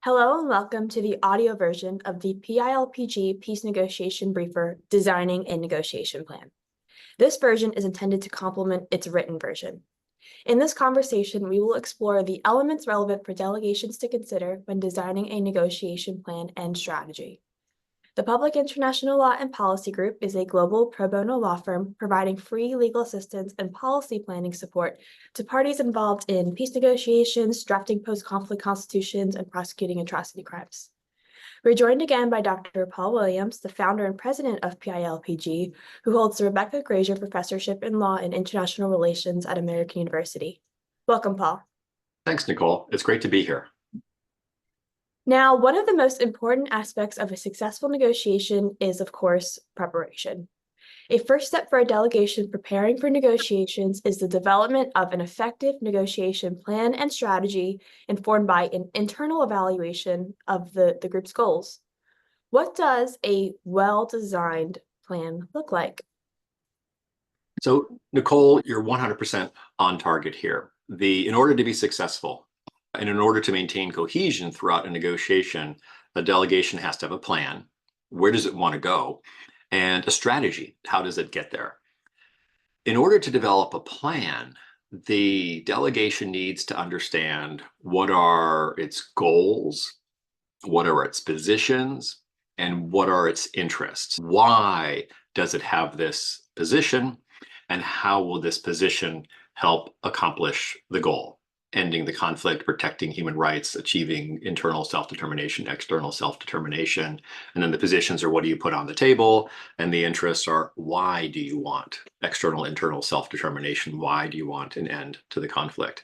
Hello and welcome to the audio version of the PILPG Peace Negotiation Briefer, Designing a Negotiation Plan. This version is intended to complement its written version. In this conversation, we will explore the elements relevant for delegations to consider when designing a negotiation plan and strategy. The Public International Law and Policy Group is a global pro bono law firm providing free legal assistance and policy planning support to parties involved in peace negotiations, drafting post-conflict constitutions, and prosecuting atrocity crimes. We're joined again by Dr. Paul Williams, the founder and president of PILPG, who holds the Rebecca Grazier Professorship in Law and International Relations at American University. Welcome, Paul. Thanks, Nicole. It's great to be here. Now, one of the most important aspects of a successful negotiation is, of course, preparation. A first step for a delegation preparing for negotiations is the development of an effective negotiation plan and strategy informed by an internal evaluation of the group's goals. What does a well-designed plan look like? So, Nicole, you're 100% on target here. In order to be successful, and in order to maintain cohesion throughout a negotiation, a delegation has to have a plan. Where does it want to go? And a strategy. How does it get there? In order to develop a plan, the delegation needs to understand what are its goals, what are its positions, and what are its interests. Why does it have this position? And how will this position help accomplish the goal? Ending the conflict, protecting human rights, achieving internal self-determination, external self-determination. And then the positions are what do you put on the table? And the interests are why do you want external, internal self-determination? Why do you want an end to the conflict?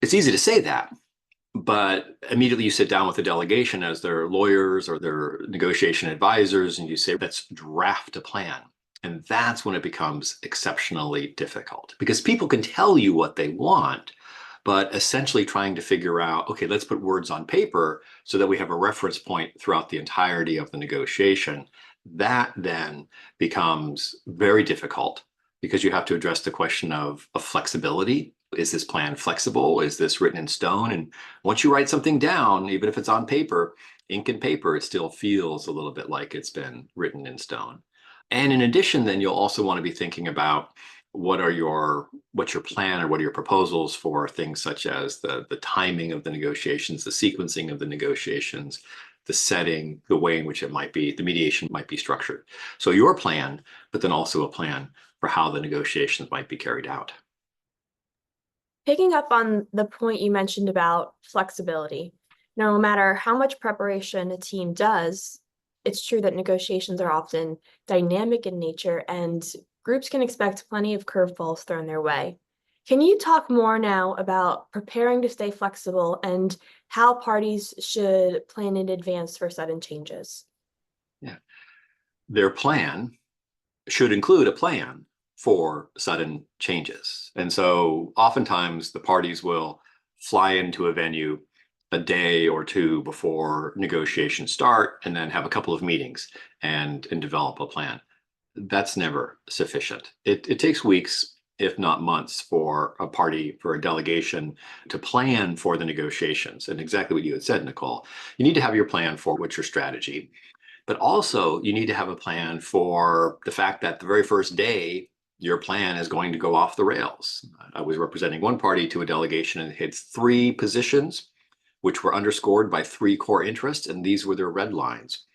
It's easy to say that, but immediately you sit down with the delegation as their lawyers or their negotiation advisors, and you say, let's draft a plan. And that's when it becomes exceptionally difficult because people can tell you what they want, but essentially trying to figure out, okay, let's put words on paper so that we have a reference point throughout the entirety of the negotiation. That then becomes very difficult because you have to address the question of flexibility. Is this plan flexible? Is this written in stone? And once you write something down, even if it's on paper, ink and paper, it still feels a little bit like it's been written in stone. And in addition, then you'll also want to be thinking about what's your plan or what are your proposals for things such as the timing of the negotiations, the sequencing of the negotiations, the setting, the way in which the mediation might be structured. So your plan, but then also a plan for how the negotiations might be carried out. Picking up on the point you mentioned about flexibility, no matter how much preparation a team does, it's true that negotiations are often dynamic in nature and groups can expect plenty of curveballs thrown their way. Can you talk more now about preparing to stay flexible and how parties should plan in advance for sudden changes? Yeah. Their plan should include a plan for sudden changes. And so oftentimes the parties will fly into a venue a day or two before negotiations start and then have a couple of meetings and develop a plan. That's never sufficient. It takes weeks, if not months, for a delegation to plan for the negotiations. And exactly what you had said, Nicole, you need to have your plan for what's your strategy, but also you need to have a plan for the fact that the very first day, your plan is going to go off the rails. I was representing one party to a delegation and it had 3 positions which were underscored by 3 core interests, and these were their red lines.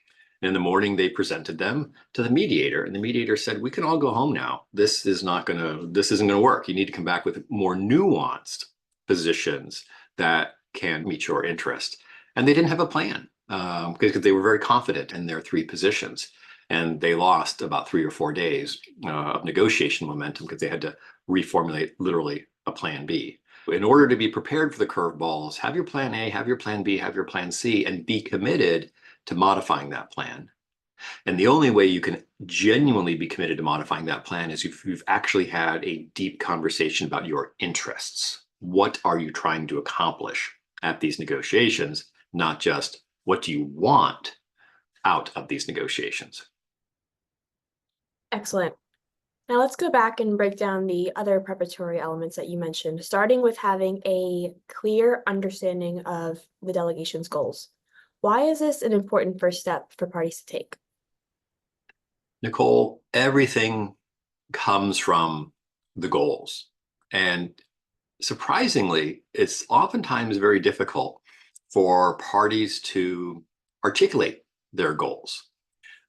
And in the morning, they presented them to the mediator, and the mediator said, "We can all go home now. This isn't gonna work. You need to come back with more nuanced positions that can meet your interest." And they didn't have a plan because they were very confident in their 3 positions, and they lost about 3 or 4 days of negotiation momentum because they had to reformulate literally a plan B. In order to be prepared for the curveballs, have your plan A, have your plan B, have your plan C, and be committed to modifying that plan. And the only way you can genuinely be committed to modifying that plan is if you've actually had a deep conversation about your interests. What are you trying to accomplish at these negotiations? Not just what do you want out of these negotiations? Excellent. Now let's go back and break down the other preparatory elements that you mentioned, starting with having a clear understanding of the delegation's goals. Why is this an important first step for parties to take? Nicole, everything comes from the goals. And surprisingly, it's oftentimes very difficult for parties to articulate their goals.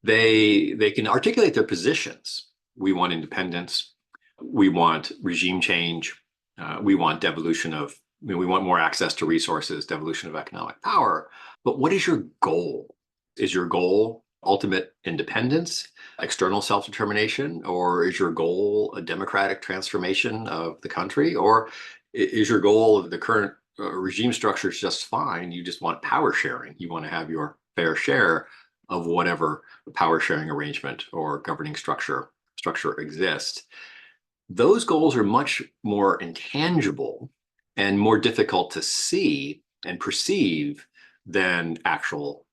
They can articulate their positions. We want independence. We want regime change. We want devolution of, we want more access to resources, devolution of economic power. But what is your goal? Is your goal ultimate independence, external self-determination, or is your goal a democratic transformation of the country? Or is your goal of the current regime structure is just fine? You just want power sharing. You want to have your fair share of whatever power sharing arrangement or governing structure exists. Those goals are much more intangible and more difficult to see and perceive than actual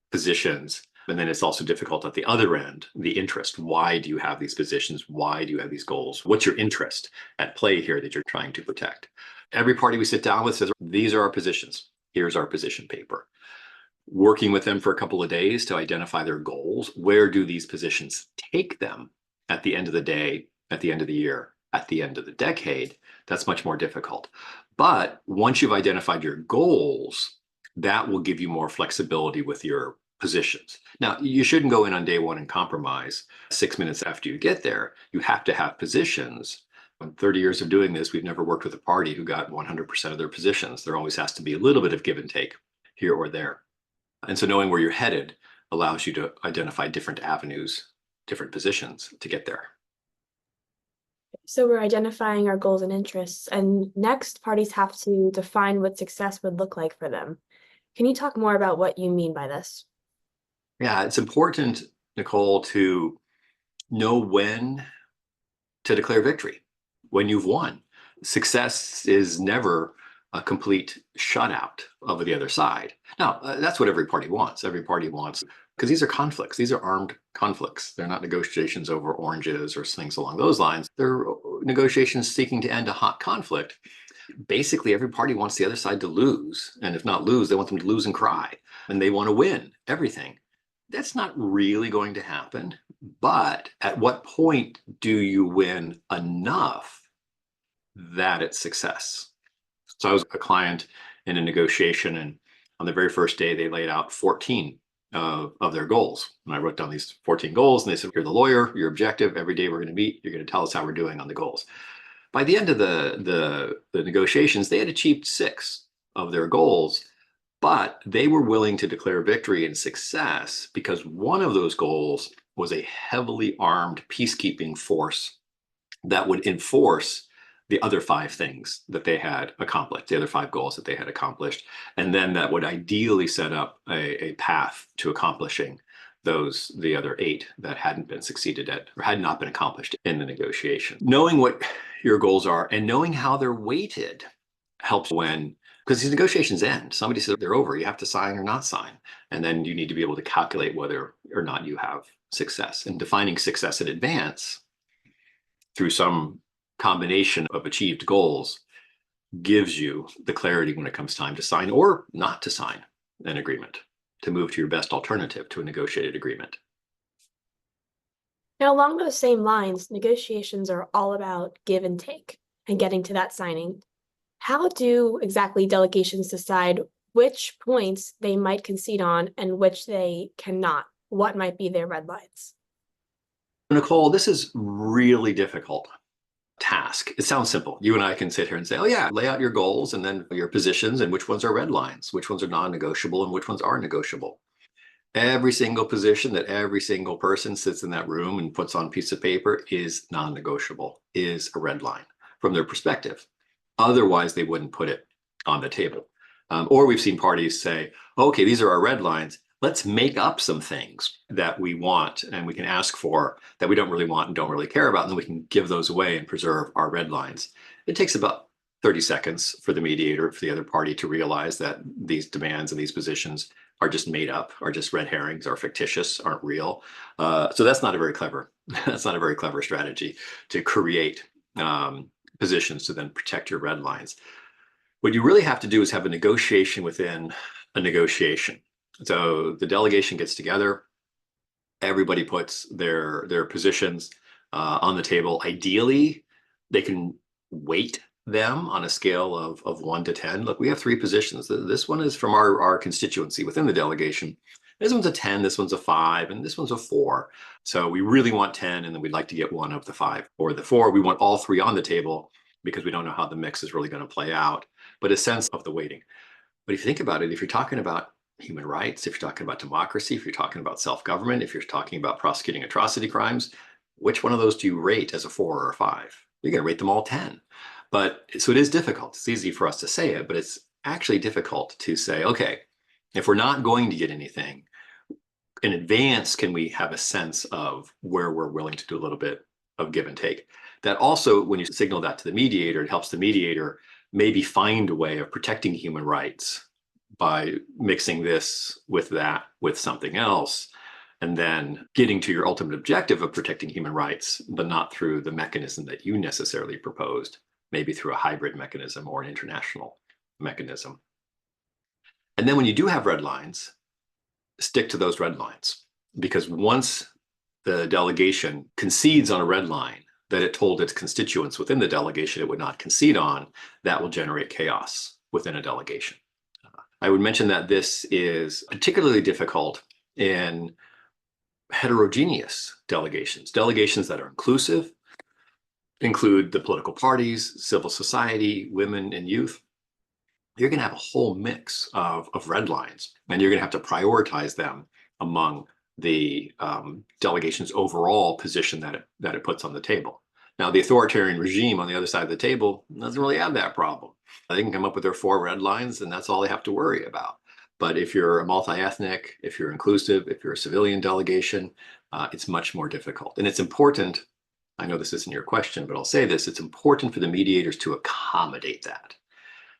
positions. And then it's also difficult at the other end, the interest. Why do you have these positions? Why do you have these goals? What's your interest at play here that you're trying to protect? Every party we sit down with says, these are our positions. Here's our position paper. Working with them for a couple of days to identify their goals. Where do these positions take them at the end of the day, at the end of the year, at the end of the decade? That's much more difficult. But once you've identified your goals, that will give you more flexibility with your positions. Now, you shouldn't go in on day one and compromise 6 minutes after you get there. You have to have positions. In 30 years of doing this, we've never worked with a party who got 100% of their positions. There always has to be a little bit of give and take here or there. And so knowing where you're headed allows you to identify different avenues, different positions to get there. So we're identifying our goals and interests, and next parties have to define what success would look like for them. Can you talk more about what you mean by this? Yeah, it's important, Nicole, to know when to declare victory, when you've won. Success is never a complete shutout of the other side. Now, that's what every party wants. Every party wants, because these are conflicts. These are armed conflicts. They're not negotiations over oranges or things along those lines. They're negotiations seeking to end a hot conflict. Basically, every party wants the other side to lose. And if not lose, they want them to lose and cry. And they want to win everything. That's not really going to happen. But at what point do you win enough that it's success? So I was a client in a negotiation, and on the very first day, they laid out 14 of their goals. And I wrote down these 14 goals, and they said, you're the lawyer, your objective, every day we're going to meet, you're going to tell us how we're doing on the goals. By the end of the negotiations, they had achieved 6 of their goals, but they were willing to declare victory and success because one of those goals was a heavily armed peacekeeping force that would enforce the other 5 things that they had accomplished, the other 5 goals that they had accomplished. And then that would ideally set up a path to accomplishing the other 8 that hadn't been succeeded at or had not been accomplished in the negotiation. Knowing what your goals are and knowing how they're weighted helps when, because these negotiations end. Somebody says they're over, you have to sign or not sign. And then you need to be able to calculate whether or not you have success. And defining success in advance through some combination of achieved goals gives you the clarity when it comes time to sign or not to sign an agreement, to move to your best alternative to a negotiated agreement. Now, along those same lines, negotiations are all about give and take and getting to that signing. How do exactly delegations decide which points they might concede on and which they cannot? What might be their red lines? Nicole, this is really difficult task. It sounds simple. You and I can sit here and say, oh yeah, lay out your goals and then your positions and which ones are red lines, which ones are non-negotiable and which ones are negotiable. Every single position that every single person sits in that room and puts on a piece of paper is non-negotiable, is a red line from their perspective. Otherwise, they wouldn't put it on the table. Or we've seen parties say, okay, these are our red lines. Let's make up some things that we want and we can ask for that we don't really want and don't really care about, and then we can give those away and preserve our red lines. It takes about 30 seconds for the mediator, for the other party to realize that these demands and these positions are just made up, are just red herrings, are fictitious, aren't real. So that's not a very clever, that's not a very clever strategy to create positions to then protect your red lines. What you really have to do is have a negotiation within a negotiation. So the delegation gets together, everybody puts their positions on the table. Ideally, they can weight them on a scale of 1 to 10. Look, we have 3 positions. This one is from our constituency within the delegation. This one's a 10, this one's a 5, and this one's a 4. So we really want 10, and then we'd like to get one of the 5 or the 4. We want all 3 on the table because we don't know how the mix is really going to play out, but a sense of the weighting. But if you think about it, if you're talking about human rights, if you're talking about democracy, if you're talking about self-government, if you're talking about prosecuting atrocity crimes, which one of those do you rate as a 4 or a 5? You're going to rate them all 10. But so it is difficult. It's easy for us to say it, but it's actually difficult to say, okay, if we're not going to get anything, in advance, can we have a sense of where we're willing to do a little bit of give and take? That also, when you signal that to the mediator, it helps the mediator maybe find a way of protecting human rights by mixing this with that, with something else, and then getting to your ultimate objective of protecting human rights, but not through the mechanism that you necessarily proposed, maybe through a hybrid mechanism or an international mechanism. And then when you do have red lines, stick to those red lines, because once the delegation concedes on a red line that it told its constituents within the delegation it would not concede on, that will generate chaos within a delegation. I would mention that this is particularly difficult in heterogeneous delegations, delegations that are inclusive, include the political parties, civil society, women and youth. You're going to have a whole mix of red lines, and you're going to have to prioritize them among the delegation's overall position that it puts on the table. Now, the authoritarian regime on the other side of the table doesn't really have that problem. They can come up with their 4 red lines, and that's all they have to worry about. But if you're a multi-ethnic, if you're inclusive, if you're a civilian delegation, it's much more difficult. And it's important, I know this isn't your question, but I'll say this, it's important for the mediators to accommodate that.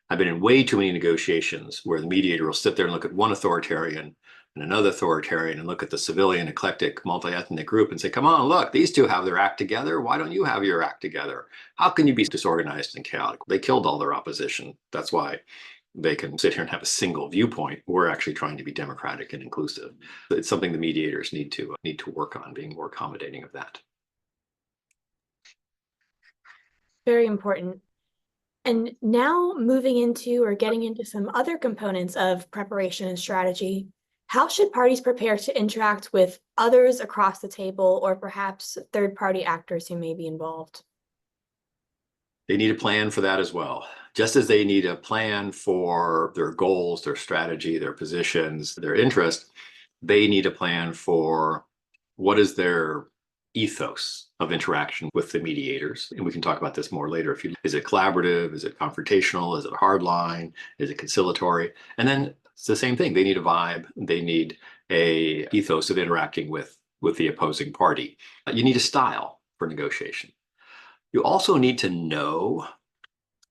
I've been in way too many negotiations where the mediator will sit there and look at one authoritarian and another authoritarian and look at the civilian, eclectic, multi-ethnic group and say, come on, look, these two have their act together. Why don't you have your act together? How can you be disorganized and chaotic? They killed all their opposition. That's why they can sit here and have a single viewpoint. We're actually trying to be democratic and inclusive. It's something the mediators need to work on, being more accommodating of that. Very important. And now moving into or getting into some other components of preparation and strategy, how should parties prepare to interact with others across the table or perhaps third-party actors who may be involved? They need a plan for that as well. Just as they need a plan for their goals, their strategy, their positions, their interest, they need a plan for what is their ethos of interaction with the mediators. And we can talk about this more later. Is it collaborative? Is it confrontational? Is it hardline? Is it conciliatory? And then it's the same thing. They need a vibe. They need a ethos of interacting with the opposing party. You need a style for negotiation. You also need to know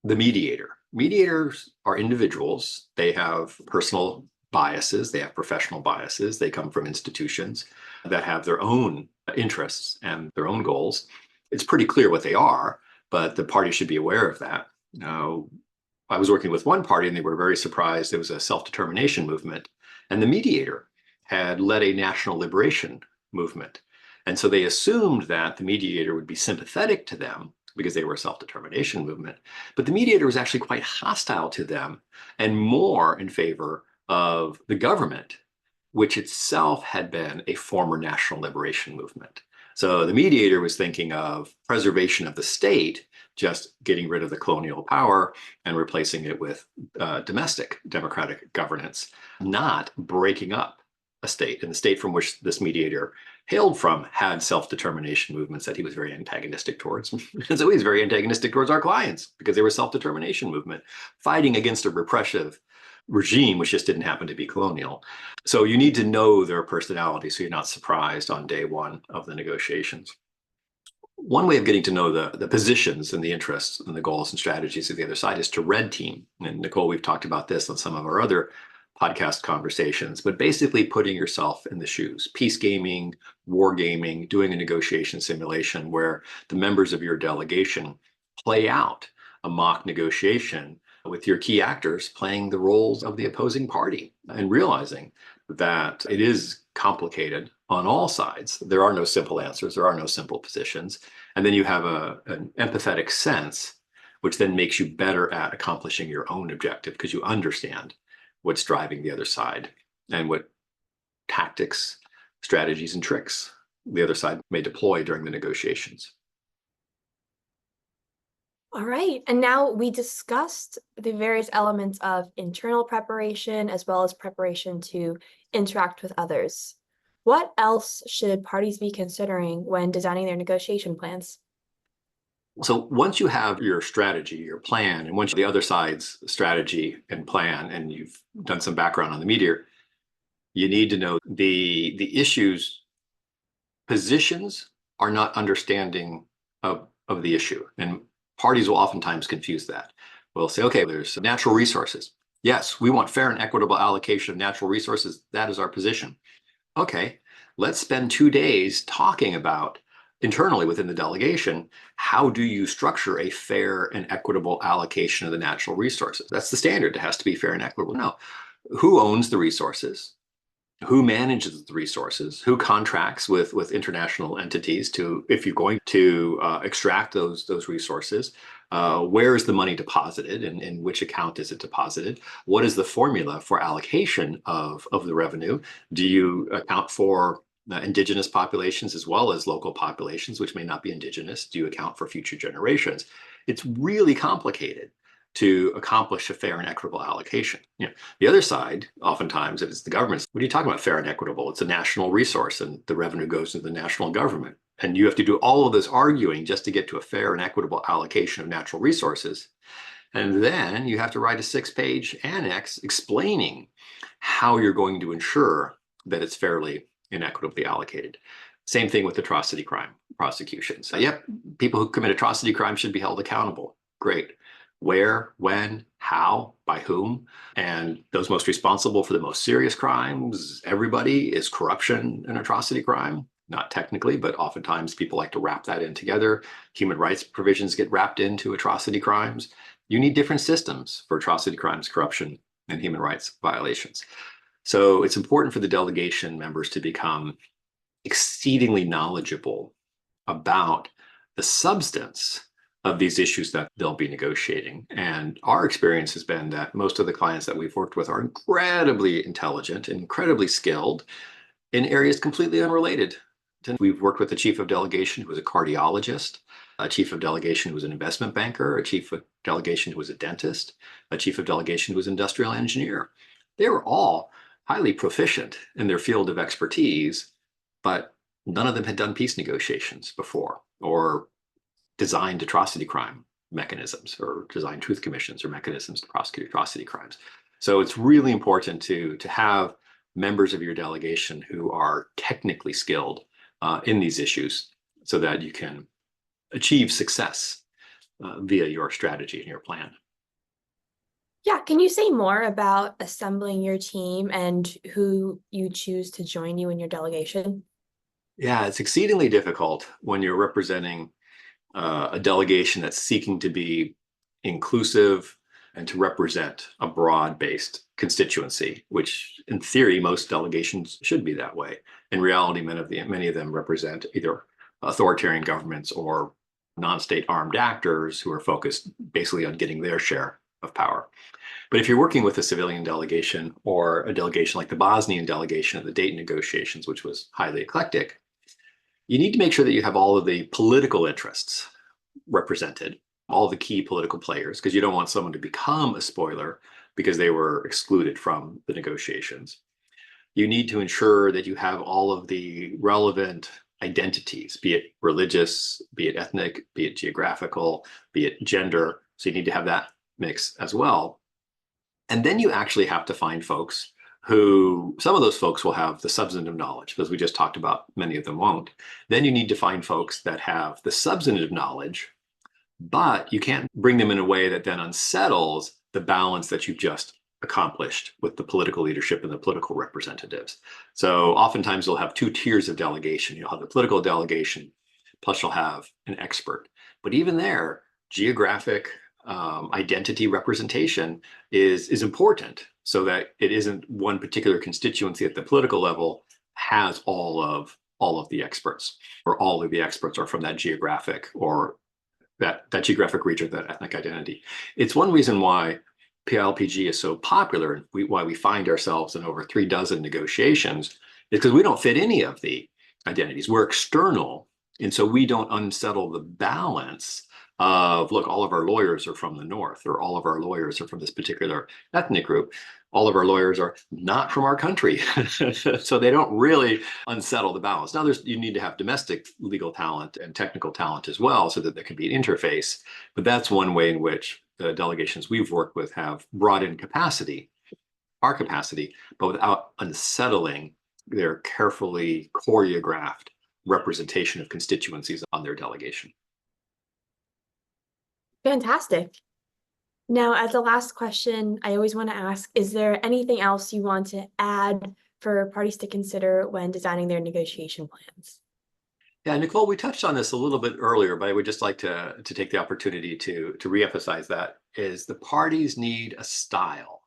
the mediator. Mediators are individuals. They have personal biases. They have professional biases. They come from institutions that have their own interests and their own goals. It's pretty clear what they are, but the party should be aware of that. Now, I was working with one party and they were very surprised. It was a self-determination movement, and the mediator had led a national liberation movement. And so they assumed that the mediator would be sympathetic to them because they were a self-determination movement. But the mediator was actually quite hostile to them and more in favor of the government, which itself had been a former national liberation movement. So the mediator was thinking of preservation of the state, just getting rid of the colonial power and replacing it with domestic democratic governance, not breaking up a state. And the state from which this mediator hailed from had self-determination movements that he was very antagonistic towards. And so he's very antagonistic towards our clients because they were self-determination movement, fighting against a repressive regime, which just didn't happen to be colonial. So you need to know their personality so you're not surprised on day one of the negotiations. One way of getting to know the positions and the interests and the goals and strategies of the other side is to red team. And Nicole, we've talked about this on some of our other podcast conversations, but basically putting yourself in the shoes, peace gaming, war gaming, doing a negotiation simulation where the members of your delegation play out a mock negotiation with your key actors playing the roles of the opposing party and realizing that it is complicated on all sides. There are no simple answers. There are no simple positions. And then you have an empathetic sense, which then makes you better at accomplishing your own objective because you understand what's driving the other side and what tactics, strategies, and tricks the other side may deploy during the negotiations. All right, and now we discussed the various elements of internal preparation as well as preparation to interact with others. What else should parties be considering when designing their negotiation plans? So once you have your strategy, your plan, and once the other side's strategy and plan, and you've done some background on the meteor, you need to know the issues. Positions are not understanding of the issue. And parties will oftentimes confuse that. We'll say, okay, there's natural resources. Yes, we want fair and equitable allocation of natural resources. That is our position. Okay, let's spend 2 days talking about internally within the delegation, how do you structure a fair and equitable allocation of the natural resources? That's the standard. It has to be fair and equitable. No, who owns the resources? Who manages the resources? Who contracts with international entities to, if you're going to extract those resources? Where is the money deposited, and in which account is it deposited? What is the formula for allocation of the revenue? Do you account for indigenous populations as well as local populations, which may not be indigenous? Do you account for future generations? It's really complicated to accomplish a fair and equitable allocation. The other side, oftentimes, if it's the government, what are you talking about fair and equitable? It's a national resource and the revenue goes to the national government. And you have to do all of this arguing just to get to a fair and equitable allocation of natural resources. And then you have to write a 6-page annex explaining how you're going to ensure that it's fairly and equitably allocated. Same thing with atrocity crime prosecutions. Yep, people who commit atrocity crime should be held accountable. Great. Where, when, how, by whom, and those most responsible for the most serious crimes. Everybody is corruption an atrocity crime? Not technically, but oftentimes people like to wrap that in together. Human rights provisions get wrapped into atrocity crimes. You need different systems for atrocity crimes, corruption, and human rights violations. So it's important for the delegation members to become exceedingly knowledgeable about the substance of these issues that they'll be negotiating. And our experience has been that most of the clients that we've worked with are incredibly intelligent, incredibly skilled in areas completely unrelated. We've worked with a chief of delegation who was a cardiologist, a chief of delegation who was an investment banker, a chief of delegation who was a dentist, a chief of delegation who was an industrial engineer. They were all highly proficient in their field of expertise, but none of them had done peace negotiations before or designed atrocity crime mechanisms or designed truth commissions or mechanisms to prosecute atrocity crimes. So it's really important to have members of your delegation who are technically skilled in these issues so that you can achieve success via your strategy and your plan. Yeah, can you say more about assembling your team and who you choose to join you in your delegation? Yeah, it's exceedingly difficult when you're representing a delegation that's seeking to be inclusive and to represent a broad-based constituency, which in theory, most delegations should be that way. In reality, many of them represent either authoritarian governments or non-state armed actors who are focused basically on getting their share of power. But if you're working with a civilian delegation or a delegation like the Bosnian delegation of the Dayton negotiations, which was highly eclectic, you need to make sure that you have all of the political interests represented, all the key political players, because you don't want someone to become a spoiler because they were excluded from the negotiations. You need to ensure that you have all of the relevant identities, be it religious, be it ethnic, be it geographical, be it gender. So you need to have that mix as well. And then you actually have to find folks who, some of those folks will have the substantive knowledge, as we just talked about, many of them won't. Then you need to find folks that have the substantive knowledge, but you can't bring them in a way that then unsettles the balance that you've just accomplished with the political leadership and the political representatives. So oftentimes you'll have two tiers of delegation. You'll have the political delegation, plus you'll have an expert. But even there, geographic identity representation is important, so that it isn't one particular constituency at the political level has all of the experts, or all of the experts are from that geographic or that geographic region, that ethnic identity. It's one reason why PILPG is so popular, and why we find ourselves in over 36 negotiations, is because we don't fit any of the identities. We're external, and so we don't unsettle the balance of, look, all of our lawyers are from the North, or all of our lawyers are from this particular ethnic group. All of our lawyers are not from our country. So they don't really unsettle the balance. Now, you need to have domestic legal talent and technical talent as well, so that there can be an interface. But that's one way in which the delegations we've worked with have brought in our capacity, but without unsettling their carefully choreographed representation of constituencies on their delegation. Fantastic. Now, as the last question, I always want to ask, is there anything else you want to add for parties to consider when designing their negotiation plans? Yeah, Nicole, we touched on this a little bit earlier, but I would just like to take the opportunity to reemphasize that, is the parties need a style.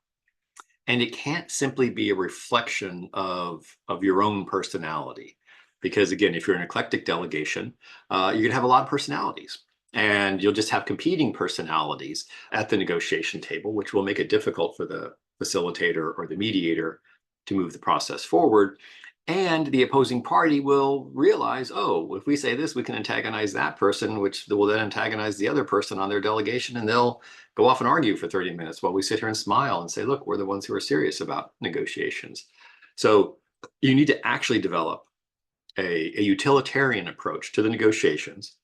And it can't simply be a reflection of your own personality. Because again, if you're an eclectic delegation, you're going to have a lot of personalities. And you'll just have competing personalities at the negotiation table, which will make it difficult for the facilitator or the mediator to move the process forward. And the opposing party will realize, oh, if we say this, we can antagonize that person, which will then antagonize the other person on their delegation, and they'll go off and argue for 30 minutes while we sit here and smile and say, look, we're the ones who are serious about negotiations. So you need to actually develop a utilitarian approach to the negotiations,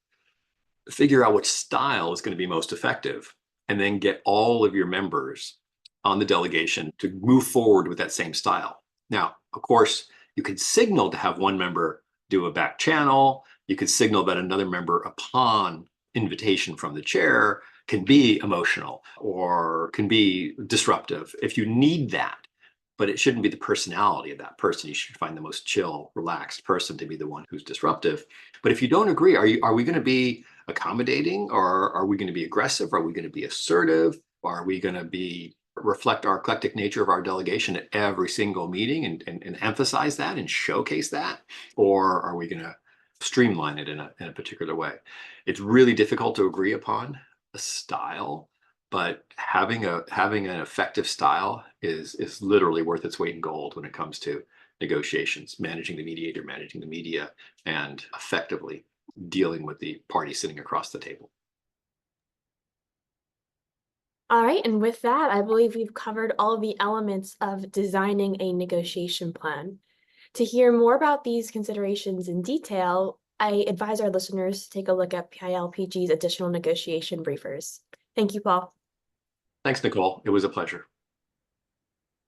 figure out which style is going to be most effective, and then get all of your members on the delegation to move forward with that same style. Now, of course, you could signal to have one member do a back channel. You could signal that another member, upon invitation from the chair, can be emotional or can be disruptive if you need that. But it shouldn't be the personality of that person. You should find the most chill, relaxed person to be the one who's disruptive. But if you don't agree, are we going to be accommodating, or are we going to be aggressive? Are we going to be assertive? Are we going to reflect our eclectic nature of our delegation at every single meeting and emphasize that and showcase that? Or are we going to streamline it in a particular way? It's really difficult to agree upon a style, but having an effective style is literally worth its weight in gold when it comes to negotiations, managing the mediator, managing the media, and effectively dealing with the party sitting across the table. All right, and with that, I believe we've covered all of the elements of designing a negotiation plan. To hear more about these considerations in detail, I advise our listeners to take a look at PILPG's additional negotiation briefers. Thank you, Paul. Thanks, Nicole. It was a pleasure.